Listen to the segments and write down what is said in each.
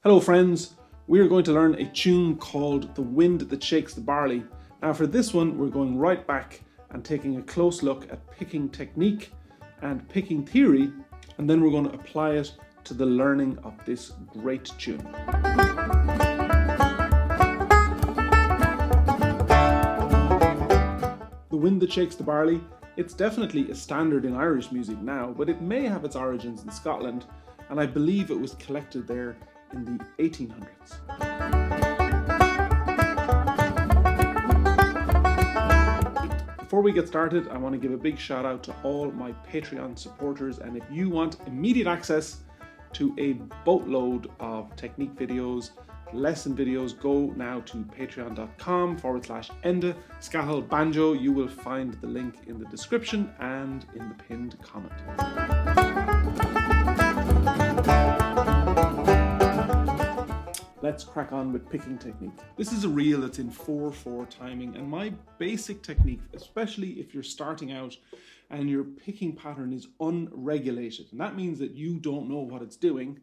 Hello friends, we are going to learn a tune called The Wind That Shakes the Barley. Now for this one we're going right back and taking a close look at picking technique and picking theory, and then we're going to apply it to the learning of this great tune. The Wind That Shakes the Barley, it's definitely a standard in Irish music now, but it may have its origins in Scotland, and I believe it was collected there in the 1800s. Before we get started, I want to give a big shout out to all my Patreon supporters, and if you want immediate access to a boatload of technique videos, lesson videos, go now to patreon.com/Enda, Scahill, Banjo. You will find the link in the description and in the pinned comment. Let's crack on with picking technique. This is a reel that's in 4/4 timing, and my basic technique, especially if you're starting out and your picking pattern is unregulated, and that means that you don't know what it's doing,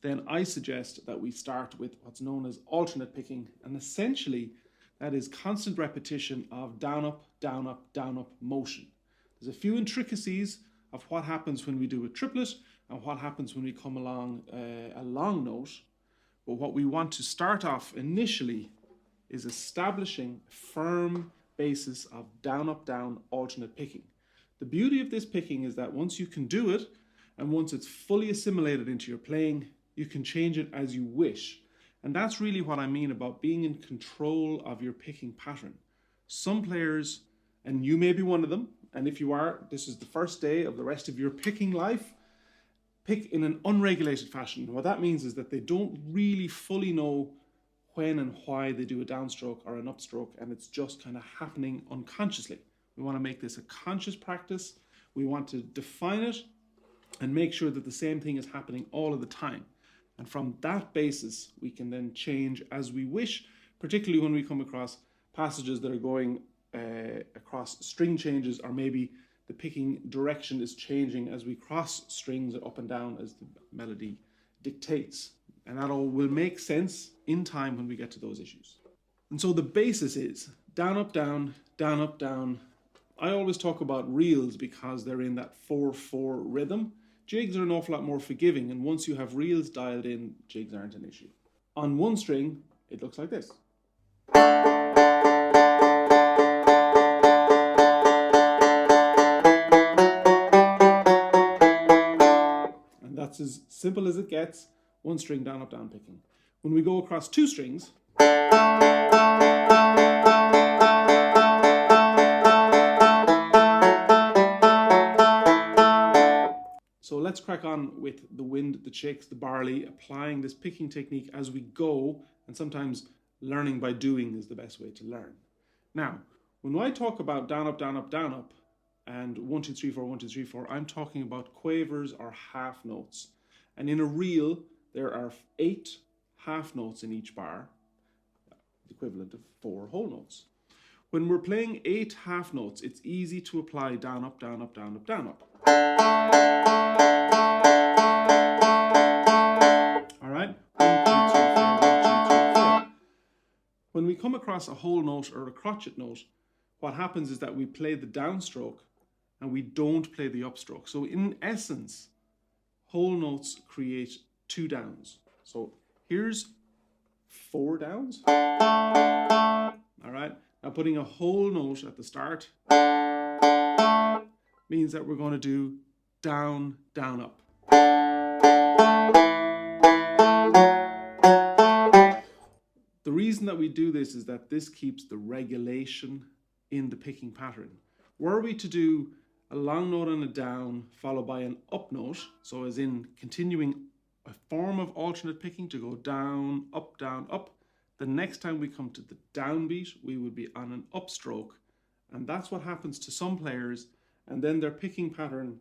then I suggest that we start with what's known as alternate picking, and essentially that is constant repetition of down up, down up, down up motion. There's a few intricacies of what happens when we do a triplet and what happens when we come along a long note. But what we want to start off initially is establishing a firm basis of down, up, down alternate picking. The beauty of this picking is that once you can do it, and once it's fully assimilated into your playing, you can change it as you wish. And that's really what I mean about being in control of your picking pattern. Some players, and you may be one of them, and if you are, this is the first day of the rest of your picking life, pick in an unregulated fashion. What that means is that they don't really fully know when and why they do a downstroke or an upstroke, and it's just kind of happening unconsciously. We want to make this a conscious practice. We want to define it and make sure that the same thing is happening all of the time. And from that basis, we can then change as we wish, particularly when we come across passages that are going across string changes, or maybe the picking direction is changing as we cross strings up and down as the melody dictates. And that all will make sense in time when we get to those issues. And so the basis is down, up, down, down, up, down. I always talk about reels because they're in that 4/4 rhythm. Jigs are an awful lot more forgiving, and once you have reels dialed in, jigs aren't an issue. On one string, it looks like this. That's as simple as it gets, one string down, up, down picking. When we go across two strings, so let's crack on with The Wind That Shakes the Barley, applying this picking technique as we go, and sometimes learning by doing is the best way to learn. Now, when I talk about down, up, down, up, down, up, and 1, 2, 3, 4, 1, 2, 3, 4, I'm talking about quavers or half notes. And in a reel, there are 8 half notes in each bar, the equivalent of 4 whole notes. When we're playing 8 half notes, it's easy to apply down, up, down, up, down, up, down, up. All right? 1, 2, 3, 4, 1, 2, 3, 4. When we come across a whole note or a crotchet note, what happens is that we play the downstroke and we don't play the upstroke. So in essence, whole notes create 2 downs. So here's 4 downs. All right. Now putting a whole note at the start means that we're going to do down, down, up. The reason that we do this is that this keeps the regulation in the picking pattern. Were we to do a long note and a down followed by an up note, so as in continuing a form of alternate picking to go down, up, the next time we come to the downbeat, we would be on an upstroke. And that's what happens to some players, and then their picking pattern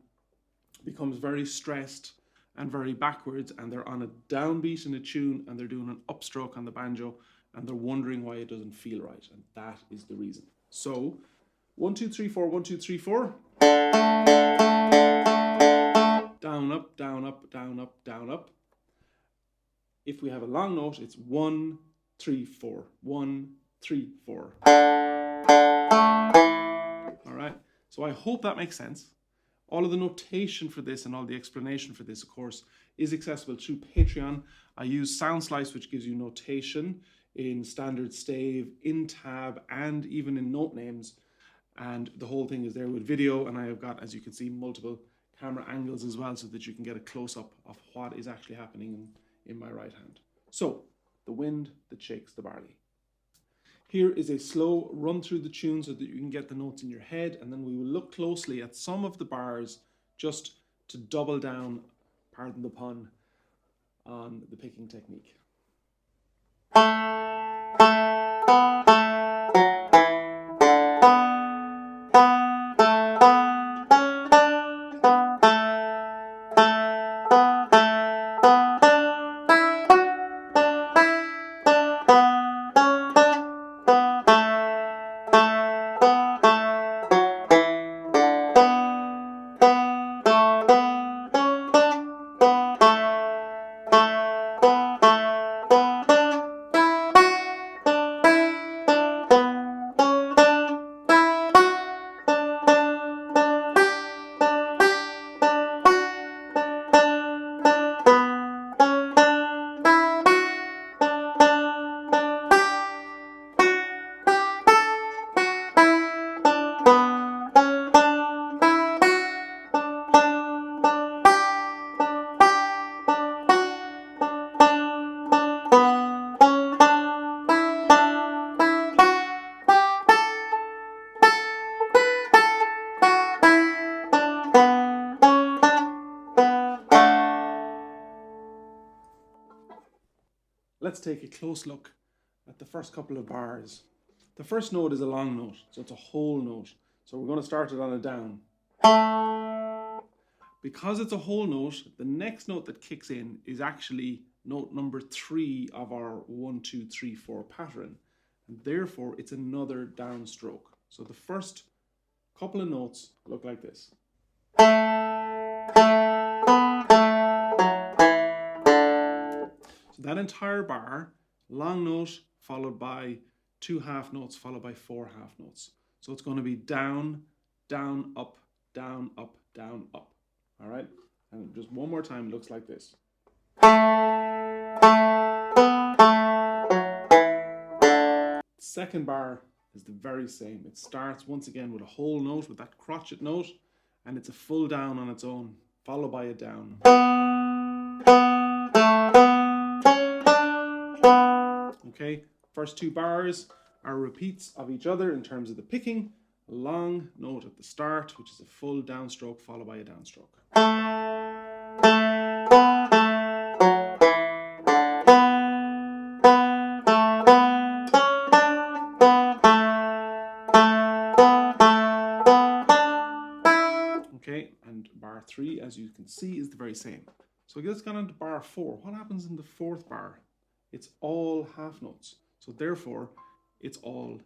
becomes very stressed and very backwards, and they're on a downbeat in a tune and they're doing an upstroke on the banjo, and they're wondering why it doesn't feel right, and that is the reason. So 1, 2, 3, 4, 1, 2, 3, 4. Down, up, down, up, down, up, down, up. If we have a long note, it's 1, 3, 4, 1, 3, 4. All right, so I hope that makes sense. All of the notation for this and all the explanation for this, of course, is accessible through Patreon. I use SoundSlice, which gives you notation in standard stave, in tab, and even in note names. And the whole thing is there with video, and I have got, as you can see, multiple camera angles as well, so that you can get a close-up of what is actually happening in my right hand. So, the wind that shakes the barley. Here is a slow run through the tune so that you can get the notes in your head, and then we will look closely at some of the bars just to double down, pardon the pun, on the picking technique. Let's take a close look at the first couple of bars. The first note is a long note, so it's a whole note. So we're going to start it on a down. Because it's a whole note, the next note that kicks in is actually note number 3 of our 1, 2, 3, 4 pattern. And therefore, it's another downstroke. So the first couple of notes look like this. So that entire bar, long note followed by 2 half notes followed by 4 half notes. So it's going to be down, down, up, down, up, down, up. All right, and just one more time, it looks like this. Second bar is the very same. It starts once again with a whole note, with that crotchet note, and it's a full down on its own, followed by a down. Okay, first 2 bars are repeats of each other in terms of the picking. A long note at the start, which is a full downstroke followed by a downstroke. Okay, and bar 3, as you can see, is the very same. So let's go on to bar 4. What happens in the 4th bar? It's all half notes. So therefore, it's all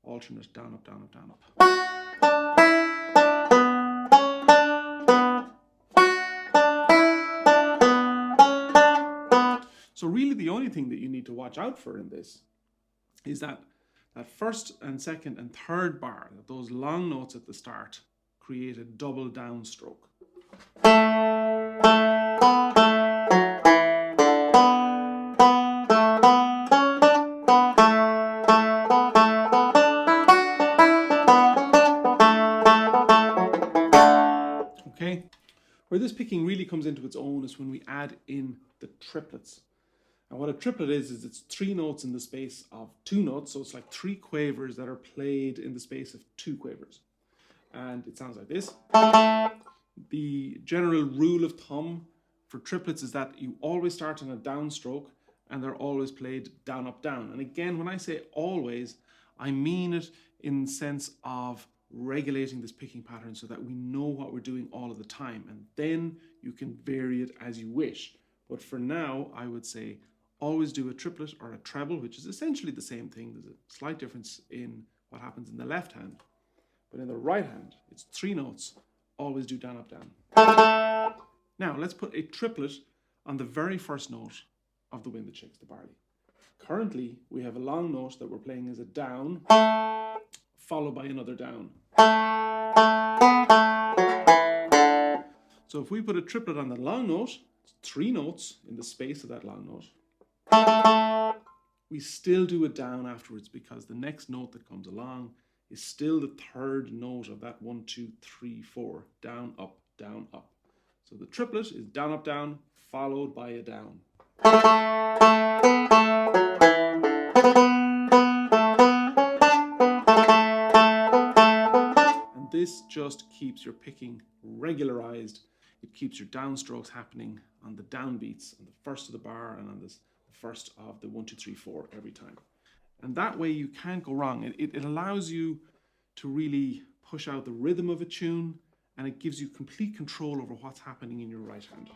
alternate down, up, down, up, down, up. So really the only thing that you need to watch out for in this is that first and second and third bar, those long notes at the start, create a double downstroke. Okay, where this picking really comes into its own is when we add in the triplets. And what a triplet is it's 3 notes in the space of 2 notes, so it's like 3 quavers that are played in the space of 2 quavers. And it sounds like this. The general rule of thumb for triplets is that you always start on a downstroke and they're always played down, up, down. And again, when I say always, I mean it in the sense of regulating this picking pattern so that we know what we're doing all of the time, and then you can vary it as you wish. But for now, I would say always do a triplet or a treble, which is essentially the same thing. There's a slight difference in what happens in the left hand, but in the right hand, it's 3 notes. Always do down, up, down. Now let's put a triplet on the very first note of the wind that shakes the barley. Currently, we have a long note that we're playing as a down, followed by another down. So if we put a triplet on the long note, 3 notes in the space of that long note, we still do a down afterwards because the next note that comes along is still the 3rd note of that 1, 2, 3, 4, down, up, down, up. So the triplet is down, down, followed by a down. And this just keeps your picking regularized. It keeps your downstrokes happening on the downbeats, on the first of the bar and on the first of the 1, 2, 3, 4 every time. And that way you can't go wrong. It allows you to really push out the rhythm of a tune, and it gives you complete control over what's happening in your right hand.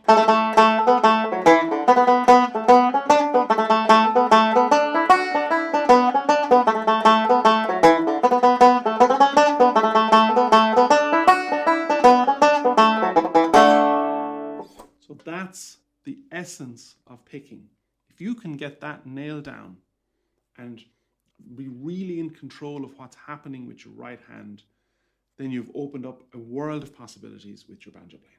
So that's the essence of picking. If you can get that nailed down and be really in control of what's happening with your right hand, then you've opened up a world of possibilities with your banjo playing.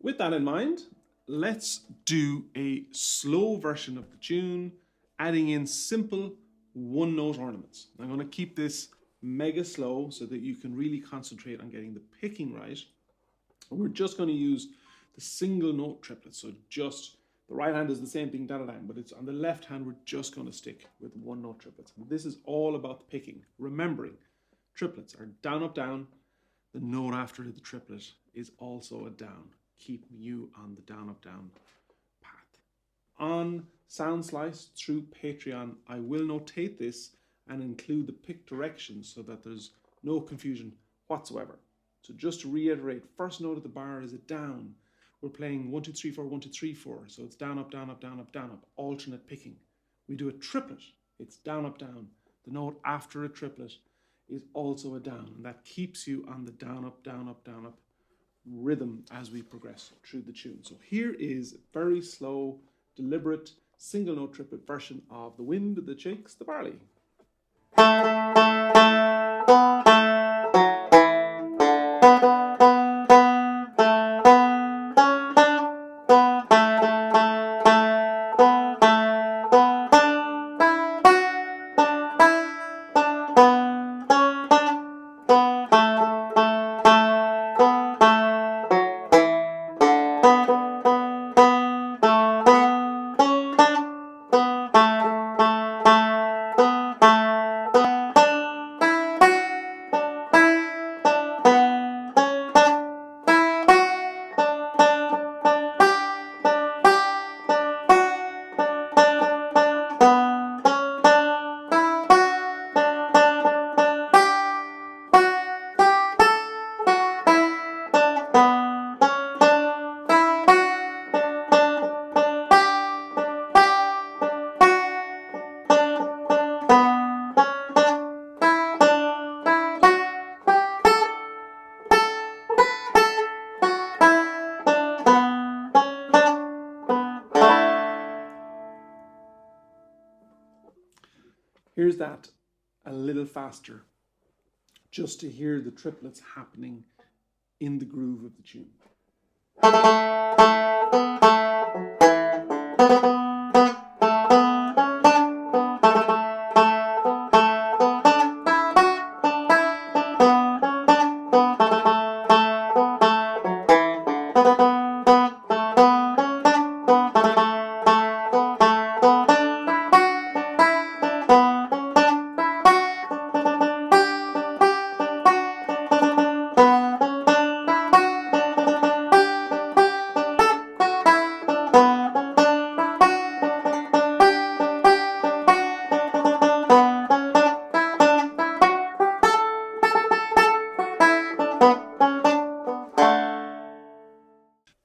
With that in mind, let's do a slow version of the tune, adding in simple 1-note ornaments. I'm going to keep this mega slow so that you can really concentrate on getting the picking right. And we're just going to use the single note triplets. So just the right hand is the same thing, da da da, but it's on the left hand we're just going to stick with 1-note triplets. And this is all about the picking. Remembering, triplets are down, up, down. The note after the triplet is also a down, keeping you on the down, up, down path. On Sound Slice through Patreon, I will notate this and include the pick directions so that there's no confusion whatsoever. So just to reiterate, first note of the bar is a down. We're playing 1, 2, 3, 4, 1, 2, 3, 4. So it's down, up, down, up, down, up, down, up, alternate picking. We do a triplet. It's down, up, down. The note after a triplet is also a down. And that keeps you on the down, up, down, up, down, up rhythm as we progress through the tune. So here is a very slow, deliberate, single note triplet version of The Wind That Shakes the Barley. Here's that a little faster, just to hear the triplets happening in the groove of the tune.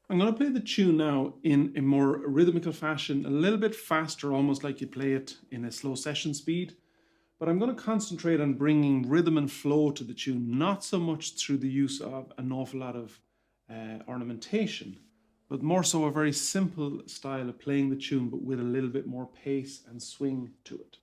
I'm going to play the tune now in a more rhythmical fashion, a little bit faster, almost like you play it in a slow session speed. But I'm going to concentrate on bringing rhythm and flow to the tune, not so much through the use of an awful lot of ornamentation, but more so a very simple style of playing the tune, but with a little bit more pace and swing to it.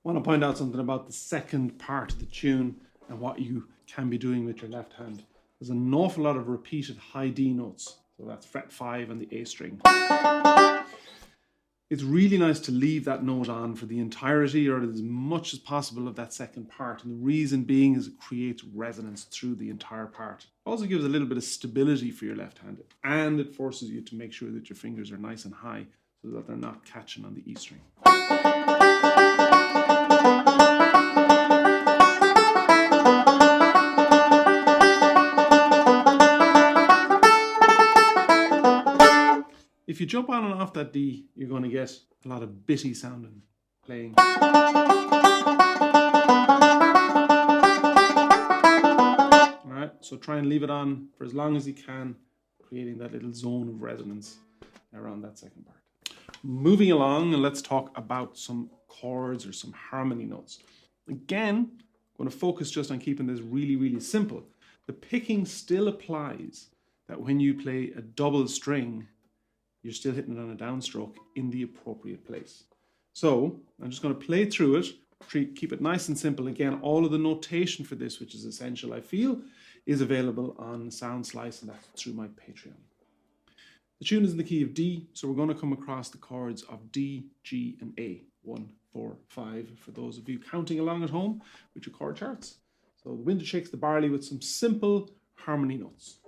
I want to point out something about the second part of the tune and what you can be doing with your left hand. There's an awful lot of repeated high D notes. So that's fret 5 and the A string. It's really nice to leave that note on for the entirety or as much as possible of that second part. And the reason being is it creates resonance through the entire part. It also gives a little bit of stability for your left-handed. And it forces you to make sure that your fingers are nice and high so that they're not catching on the E string. If you jump on and off that D, you're going to get a lot of bitty sounding playing. Alright, so try and leave it on for as long as you can, creating that little zone of resonance around that second part. Moving along, and let's talk about some chords or some harmony notes. Again, I'm going to focus just on keeping this really, really simple. The picking still applies that when you play a double string, you're still hitting it on a downstroke in the appropriate place. So I'm just going to play through it, keep it nice and simple. Again, all of the notation for this, which is essential, I feel, is available on Sound Slice, and that's through my Patreon. The tune is in the key of D, so we're going to come across the chords of D, G, and A. 1, 4, 5, for those of you counting along at home with your chord charts. So the wind shakes the barley with some simple harmony notes.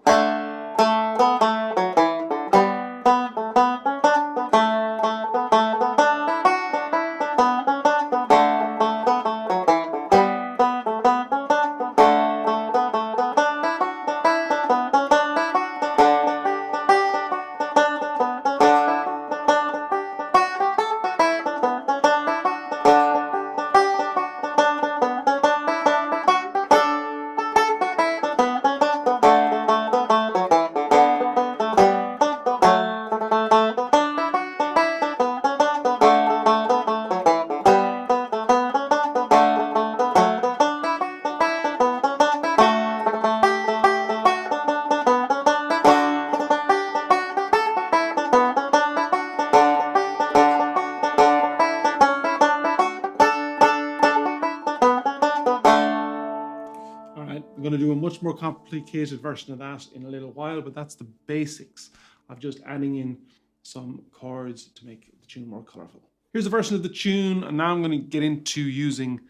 I'm going to do a much more complicated version of that in a little while, but that's the basics of just adding in some chords to make the tune more colorful. Here's a version of the tune, and now I'm going to get into using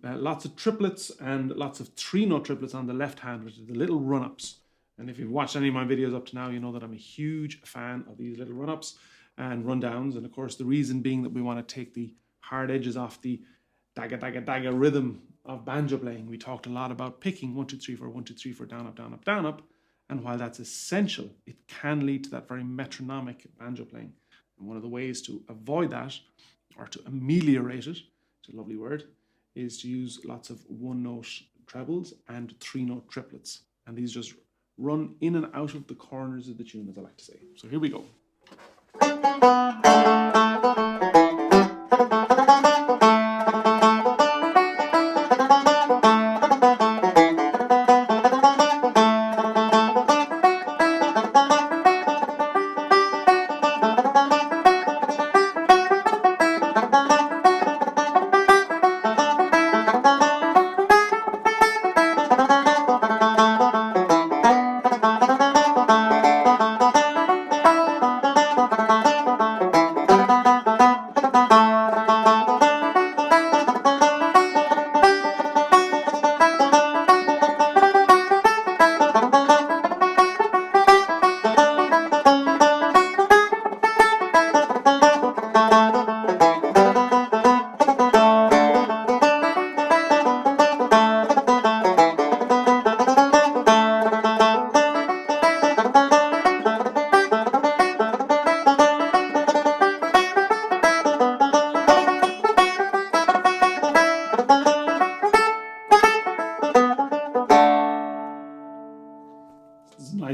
lots of triplets and lots of 3-note triplets on the left hand, which are the little run-ups. And if you've watched any of my videos up to now, you know that I'm a huge fan of these little run-ups and rundowns. And of course, the reason being that we want to take the hard edges off the dagga, dagga, dagga rhythm of banjo playing. We talked a lot about picking 1, 2, 3, 4, 1, 2, 3, 4, down, up, down, up, down, up. And while that's essential, it can lead to that very metronomic banjo playing. And one of the ways to avoid that, or to ameliorate it, it's a lovely word, is to use lots of 1-note trebles and 3-note triplets. And these just run in and out of the corners of the tune, as I like to say. So here we go.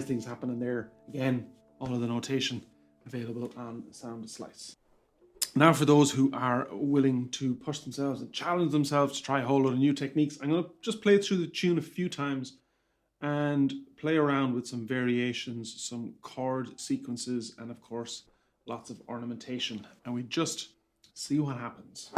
nice things happening there. Again, all of the notation available on Sound Slice. Now for those who are willing to push themselves and challenge themselves to try a whole lot of new techniques, I'm going to just play through the tune a few times and play around with some variations, some chord sequences, and of course, lots of ornamentation. And we just see what happens.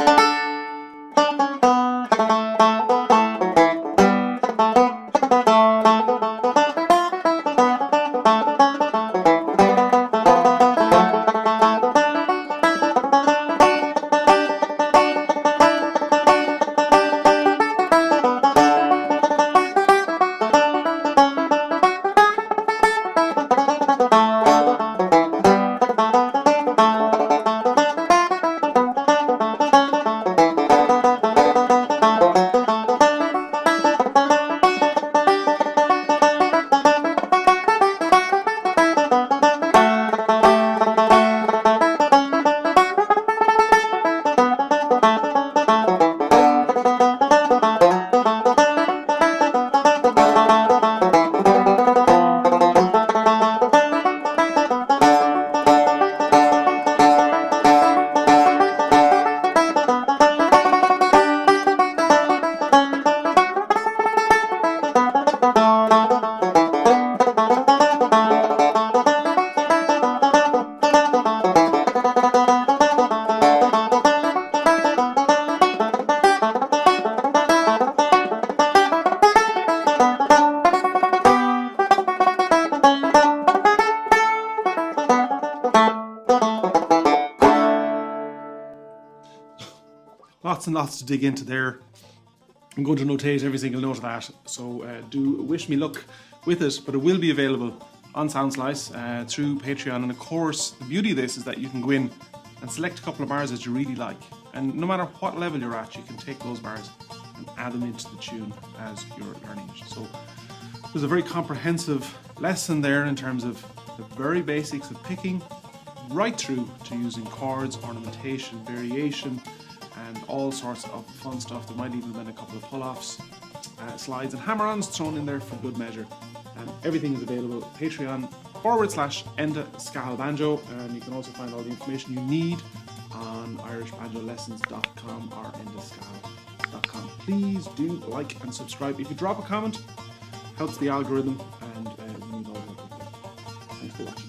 Lots and lots to dig into there. I'm going to notate every single note of that, so do wish me luck with it, but it will be available on Sound Slice through Patreon. And of course, the beauty of this is that you can go in and select a couple of bars that you really like, and no matter what level you're at, you can take those bars and add them into the tune as you're learning it. So there's a very comprehensive lesson there in terms of the very basics of picking, right through to using chords, ornamentation, variation, and all sorts of fun stuff. There might even have been a couple of pull-offs, slides and hammer-ons thrown in there for good measure. And everything is available at Patreon/Enda Scahill Banjo, and you can also find all the information you need on irishbanjolessons.com or endascahill.com. Please do like and subscribe. If you drop a comment, helps the algorithm, and we need all the help we can. Thanks for watching.